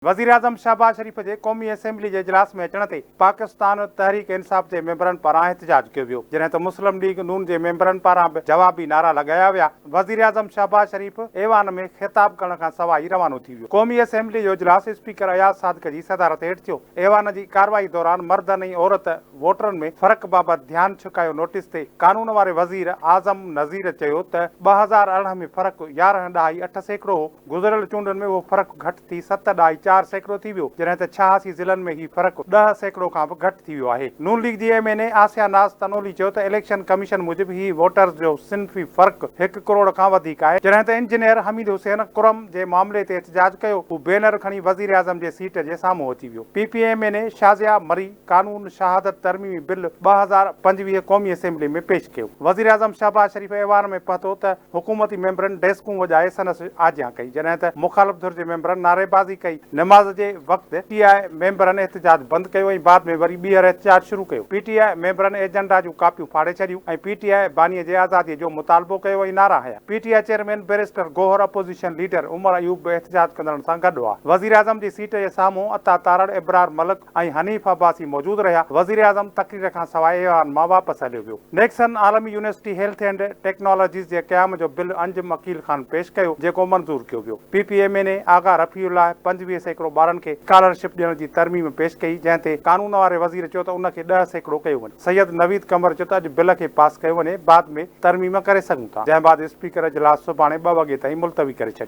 वज़ीर आज़म शहबाज शरीफ़ जे क़ौमी असेंबली जे इजलास में अचण ते पाकिस्तान तहरीक इंसाफ़ जे मेंबरनि पारां एहतजाज कयो वियो, जॾहिं त मुस्लिम लीग नून जे मेंबरनि पारां बि जवाबी नारा लॻाया विया। वज़ीर आज़म शहबाज शरीफ़ ऐवान में ख़िताब करण खां सवाइ रवानो थी वियो। क़ौमी असेंबली जो इजलास स्पीकर अयाज़ सादिक जी सदारत हेठि थियो। ऐवान जी कार्रवाई दौरान मर्दनि ऐं औरत वोटरनि में फ़र्क़ बाबति ध्यानु छिकायो नोटिस ते कानून वारे वज़ीर आज़म नज़ीर चयो त 2018 में फ़र्क़ु 11.8% हो। गुज़िरियल चूंडुनि में उहो फ़र्क़ु घटि थी 7.4% थी वियो, जॾहिं त 86 ज़िलनि में ही फ़र्क़ु 10% खां बि घटि थी वियो आहे। नून लीग जी एमएनए आसिया नाज़ तनोली चयो त इलेक्शन कमीशन मूजिबि ही वोटर्स जो सिन्फ़ी फ़र्क़ु 1 करोड़ खां वधीक आहे। जॾहिं त इंजीनियर हमीद हुसैन कुरम जे मामले ते एहतजाज कयो, हू बैनर खणी वज़ीर आज़म जे सीट जे साम्हूं अची वियो। पीपीएमएनए शाज़िया मरी कानून शहादत तरमीमी बिल 2025 क़ौमी असेंबली में पेश कयो। वज़ीर आज़म शहबाज शरीफ़ ऐवान में पतो त हुकूमती मेंबरनि डेस्कूं वॼाए संदसि आजियां कई, जॾहिं त मुख़ालिफ़ धुर जे मेंबरनि नारेबाज़ी कई। नमाज़ जे वक़्तु पीटीआई मेंबरनि एहतजाज बंदि कयो ऐं बाद में वरी ॿीहर एहतजाज शुरू कयो। पीटीआई मेंबरनि एजेंडा जूं कापियूं फाड़े छॾियूं ऐं पीटीआई बानीअ जे आज़ादीअ जो मुतालबो कयो ऐं नारा हया। PTI chairman barrister Gohar opposition leader Omar Ayub बि एहतजाज कंदड़नि सां गॾु हुआ। वज़ीर आज़म जी सीट जे साम्हूं अता तारड़, इब्रार मलिक ऐं हनीफ अब्बासी मौजूदु रहिया। वज़ीर आज़म तक़रीर खां सवाइ ऐवान मां वापसि हलियो वियो। नेक्सन आलमी यूनिवर्सिटी हेल्थ एंड टेक्नोलॉजीज़ जे क़याम जो बिल अंजुम अकील ख़ान पेश कयो, जेको मंज़ूर कयो वियो। पीपीएमएनए आगा रफ़ीउल्लाह 25% ॿारनि खे स्कॉलरशिप ॾियण जी तरमीम पेश कई, जंहिं ते कानून वारे वज़ीर चयो त उनखे 10% कयो वञे। सैयद नवीद कमर चयो त अॼु बिल खे पास कयो वञे, बाद में तरमीम करे सघूं था, जंहिं बाद स्पीकर इजलास सुभाणे 2 वॻे ताईं मुलतवी करे छॾियो।